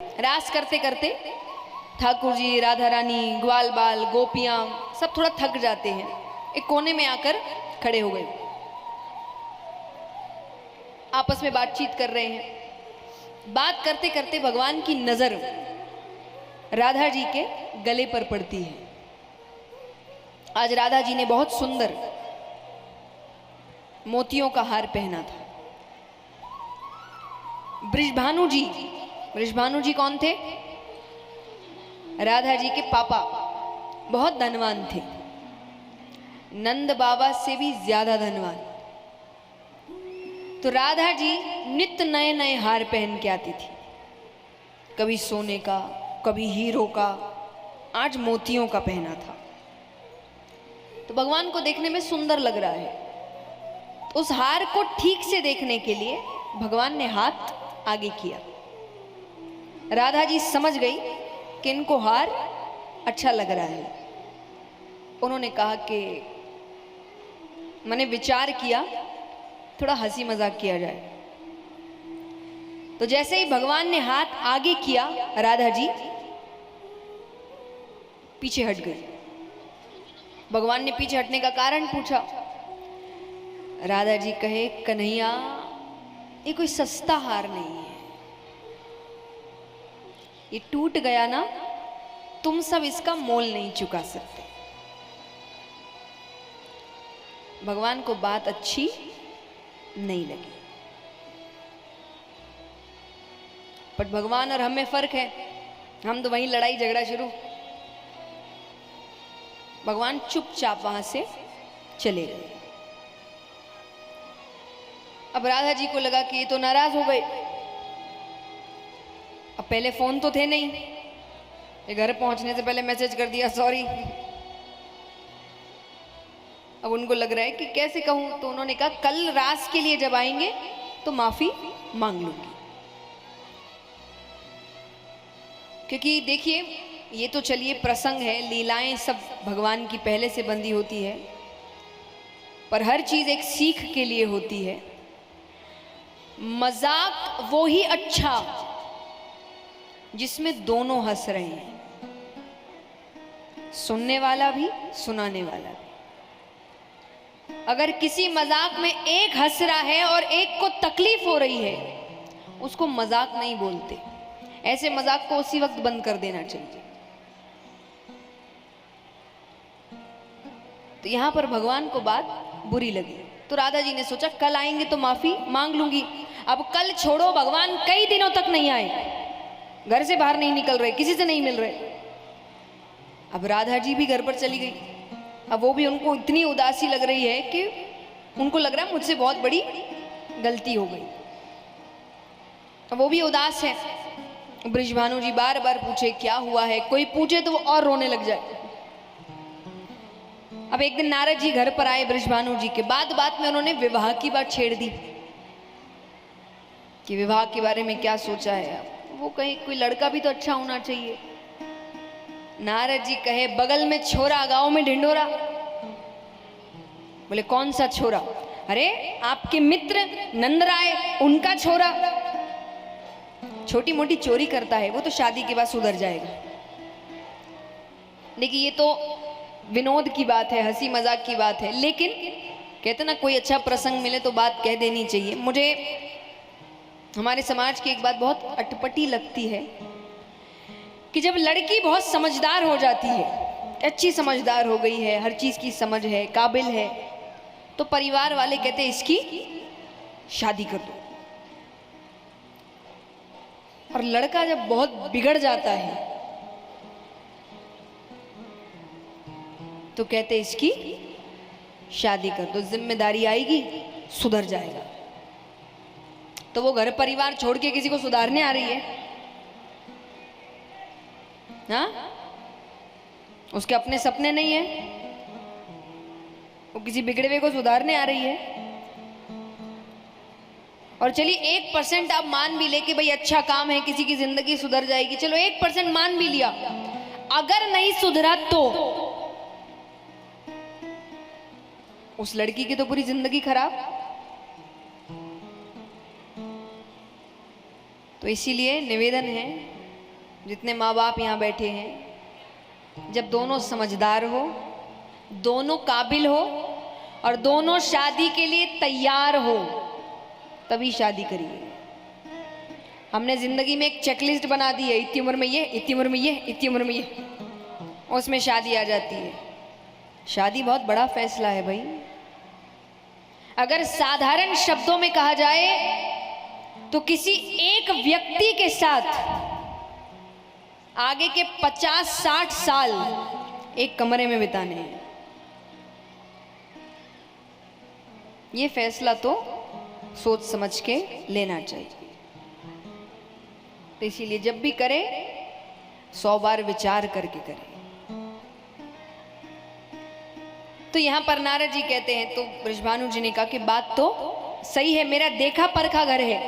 रास करते करते ठाकुर जी, राधा रानी, ग्वाल बाल, गोपियां सब थोड़ा थक जाते हैं, एक कोने में आकर खड़े हो गए, आपस में बातचीत कर रहे हैं। बात करते करते भगवान की नजर राधा जी के गले पर पड़ती है। आज राधा जी ने बहुत सुंदर मोतियों का हार पहना था। बृषभानु जी कौन थे? राधा जी के पापा, बहुत धनवान थे, नंद बाबा से भी ज्यादा धनवान। तो राधा जी नित्य नए नए हार पहन के आती थी, कभी सोने का, कभी हीरो का, आज मोतियों का पहना था। तो भगवान को देखने में सुंदर लग रहा है। तो उस हार को ठीक से देखने के लिए भगवान ने हाथ आगे किया। राधा जी समझ गई कि इनको हार अच्छा लग रहा है। उन्होंने कहा कि मैंने विचार किया थोड़ा हंसी मजाक किया जाए। तो जैसे ही भगवान ने हाथ आगे किया, राधा जी पीछे हट गई। भगवान ने पीछे हटने का कारण पूछा। राधा जी कहे, कन्हैया ये कोई सस्ता हार नहीं है, ये टूट गया ना, तुम सब इसका मोल नहीं चुका सकते। भगवान को बात अच्छी नहीं लगी। पर भगवान और हम में फर्क है, हम तो वहीं लड़ाई झगड़ा शुरू। भगवान चुपचाप वहां से चले गए। अब राधा जी को लगा कि ये तो नाराज हो गए। अब पहले फोन तो थे नहीं, ये घर पहुंचने से पहले मैसेज कर दिया सॉरी। अब उनको लग रहा है कि कैसे कहूं, तो उन्होंने कहा कल रास के लिए जब आएंगे तो माफी मांग लूंगी। क्योंकि देखिए, ये तो चलिए प्रसंग है, लीलाएं सब भगवान की पहले से बंधी होती है, पर हर चीज एक सीख के लिए होती है। मजाक वो ही अच्छा जिसमें दोनों हंस रहे हैं, सुनने वाला भी, सुनाने वाला भी। अगर किसी मजाक में एक हंस रहा है और एक को तकलीफ हो रही है, उसको मजाक नहीं बोलते। ऐसे मजाक को उसी वक्त बंद कर देना चाहिए। तो यहां पर भगवान को बात बुरी लगी। तो राधा जी ने सोचा कल आएंगे तो माफी मांग लूंगी। अब कल छोड़ो, भगवान कई दिनों तक नहीं आए, घर से बाहर नहीं निकल रहे, किसी से नहीं मिल रहे। अब राधा जी भी घर पर चली गई। अब वो भी, उनको इतनी उदासी लग रही है कि उनको लग रहा है मुझसे बहुत बड़ी गलती हो गई। अब वो भी उदास है। बृषभानु जी बार बार पूछे क्या हुआ है, कोई पूछे तो वो और रोने लग जाए। अब एक दिन नारद जी घर पर आए बृषभानु जी के। बात में उन्होंने विवाह की बात छेड़ दी कि विवाह के बारे में क्या सोचा है। वो कहे कोई लड़का भी तो अच्छा होना चाहिए। नारद जी कहे बगल में छोरा, गांव में ढिंढोरा। बोले कौन सा छोरा? अरे आपके मित्र नंदराय, उनका छोरा। छोटी मोटी चोरी करता है, वो तो शादी के बाद सुधर जाएगा। देखिए ये तो विनोद की बात है, हंसी मजाक की बात है, लेकिन कहते ना कोई अच्छा प्रसंग मिले तो बात कह देनी चाहिए। मुझे हमारे समाज की एक बात बहुत अटपटी लगती है कि जब लड़की बहुत समझदार हो जाती है, अच्छी समझदार हो गई है, हर चीज की समझ है, काबिल है, तो परिवार वाले कहते हैं इसकी शादी कर दो। और लड़का जब बहुत बिगड़ जाता है तो कहते इसकी शादी कर दो, जिम्मेदारी आएगी, सुधर जाएगा। तो वो घर परिवार छोड़ के किसी को सुधारने आ रही है? हाँ, उसके अपने सपने नहीं है, वो किसी बिगड़े हुए को सुधारने आ रही है। और चलिए 1% आप मान भी ले कि भाई अच्छा काम है, किसी की जिंदगी सुधर जाएगी, चलो 1% मान भी लिया। अगर नहीं सुधरा तो उस लड़की की तो पूरी जिंदगी खराब। तो इसीलिए निवेदन है जितने माँ बाप यहाँ बैठे हैं, जब दोनों समझदार हो, दोनों काबिल हो और दोनों शादी के लिए तैयार हो, तभी शादी करिए। हमने जिंदगी में एक चेकलिस्ट बना दी है, इतनी उम्र में ये, इतनी उम्र में ये, इतनी उम्र में ये, उसमें शादी आ जाती है। शादी बहुत बड़ा फैसला है भाई। अगर साधारण शब्दों में कहा जाए तो किसी एक व्यक्ति के साथ आगे के 50-60 साल एक कमरे में बिताने हैं। ये फैसला तो सोच समझ के लेना चाहिए। तो इसीलिए जब भी करे 100 बार विचार करके करे। तो यहां पर नारद जी कहते हैं, तो बृषभानु जी ने कहा कि बात तो सही है, मेरा देखा परखा घर है,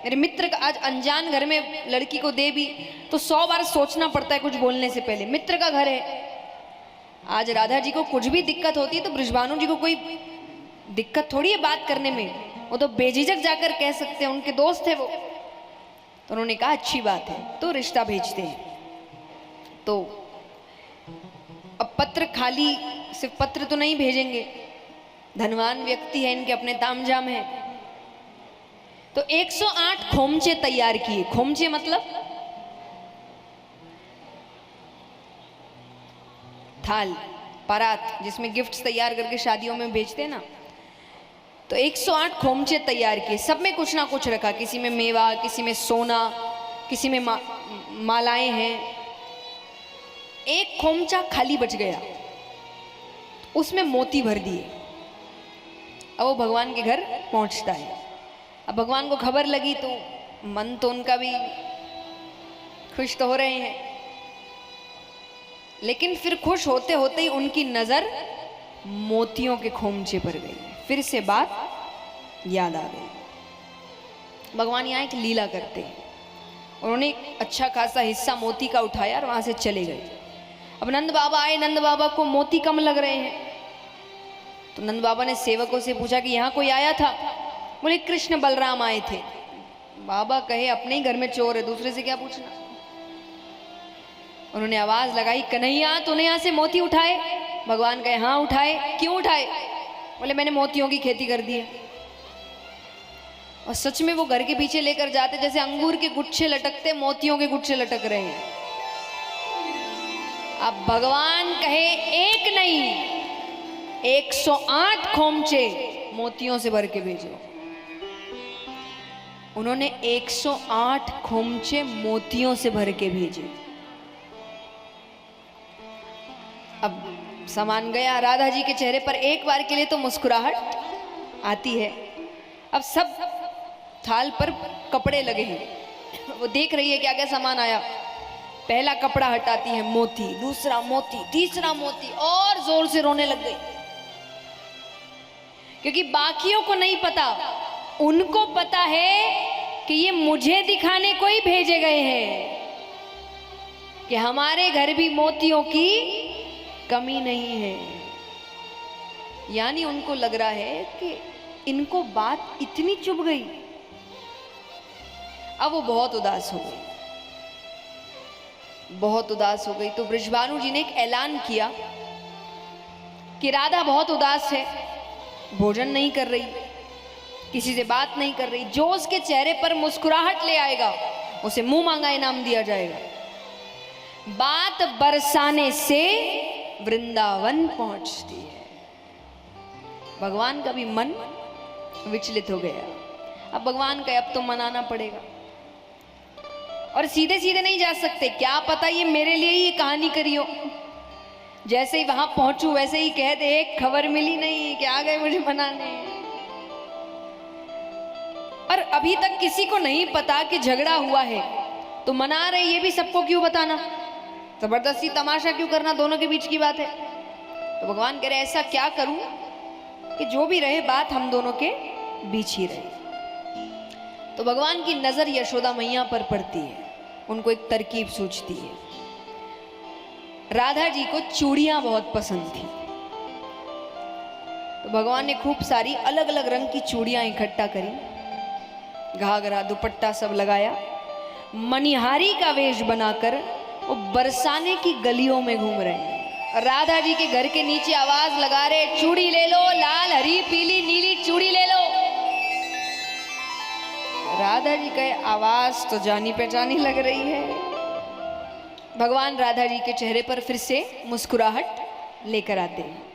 मेरे मित्र का, आज अनजान घर में लड़की को दे भी तो 100 बार सोचना पड़ता है कुछ बोलने से पहले। मित्र का घर है। आज राधा जी को कुछ भी दिक्कत होती है तो बृषभानु जी को कोई दिक्कत थोड़ी है बात करने में, वो तो बेझिझक जाकर कह सकते हैं, उनके दोस्त है वो। तो उन्होंने कहा अच्छी बात है, तो रिश्ता भेजते हैं। तो अब पत्र खाली सिर्फ पत्र तो नहीं भेजेंगे, धनवान व्यक्ति है, इनके अपने तामझाम है। तो 108 खोमचे तैयार किए। खोमचे मतलब थाल, परात, जिसमें गिफ्ट्स तैयार करके शादियों में भेजते हैं ना। तो 108 खोमचे तैयार किए, सब में कुछ ना कुछ रखा, किसी में मेवा, किसी में सोना, किसी में मालाएं हैं। एक खोमचा खाली बच गया, उसमें मोती भर दिए। अब वो भगवान के घर पहुंचता है। अब भगवान को खबर लगी तो मन तो उनका भी खुश तो हो रहे हैं, लेकिन फिर खुश होते होते ही उनकी नजर मोतियों के खोमचे पर गई। फिर से बात याद आ गई। भगवान यहाँ एक लीला करते हैं। उन्होंने एक अच्छा खासा हिस्सा मोती का उठाया और वहां से चले गए। अब नंद बाबा आए, नंद बाबा को मोती कम लग रहे हैं। तो नंद बाबा ने सेवकों से पूछा कि यहाँ कोई आया था? बोले कृष्ण बलराम आए थे। बाबा कहे अपने ही घर में चोर है, दूसरे से क्या पूछना। उन्होंने आवाज लगाई, कन्हैया तूने यहाँ से मोती उठाए? भगवान कहे हाँ उठाए। क्यों उठाए? बोले मैंने मोतियों की खेती कर दी है। और सच में वो घर के पीछे लेकर जाते, जैसे अंगूर के गुच्छे लटकते, मोतियों के गुच्छे लटक रहे हैं। अब भगवान कहे एक नहीं 108 खोमचे मोतियों से भर के भेजो। उन्होंने 108 खोमचे मोतियों से भर के भेजे। अब सामान गया। राधा जी के चेहरे पर एक बार के लिए तो मुस्कुराहट आती है। अब सब थाल पर कपड़े लगे हैं, वो देख रही है क्या क्या सामान आया। पहला कपड़ा हटाती है, मोती, दूसरा मोती, तीसरा मोती, और जोर से रोने लग गई। क्योंकि बाकियों को नहीं पता, उनको पता है कि ये मुझे दिखाने को ही भेजे गए हैं कि हमारे घर भी मोतियों की कमी नहीं है। यानी उनको लग रहा है कि इनको बात इतनी चुभ गई। अब वो बहुत उदास हो गई, बहुत उदास हो गई। तो बृषभानु जी ने एक ऐलान किया कि राधा बहुत उदास है, भोजन नहीं कर रही, किसी से बात नहीं कर रही। जो उसके चेहरे पर मुस्कुराहट ले आएगा उसे मुंह मांगा इनाम दिया जाएगा। बात बरसाने से वृंदावन पहुंचती है। भगवान का भी मन विचलित हो गया। अब भगवान का अब तो मनाना पड़ेगा, और सीधे सीधे नहीं जा सकते। क्या पता ये मेरे लिए ही ये कहानी करी हो। जैसे ही वहां पहुंचू वैसे ही कह दे एक खबर मिली नहीं कि आ गए मुझे मनाने। और अभी तक किसी को नहीं पता कि झगड़ा हुआ है, तो मना रहे, ये भी सबको क्यों बताना, जबरदस्ती तमाशा क्यों करना, दोनों के बीच की बात है। तो भगवान कह रहे ऐसा क्या करूं कि जो भी रहे बात हम दोनों के बीच ही रहे। तो भगवान की नजर यशोदा मैया पर पड़ती है। उनको एक तरकीब सूझती है। राधा जी को चूड़ियां बहुत पसंद थी, तो भगवान ने खूब सारी अलग अलग रंग की चूड़ियां इकट्ठा करी, घाघरा दुपट्टा सब लगाया, मनिहारी का वेश बनाकर वो बरसाने की गलियों में घूम रहे हैं। राधा जी के घर के नीचे आवाज लगा रहे, चूड़ी ले लो, लाल हरी पीली नीली चूड़ी ले लो। राधा जी का आवाज तो जानी पहचानी लग रही है। भगवान राधा जी के चेहरे पर फिर से मुस्कुराहट लेकर आते हैं।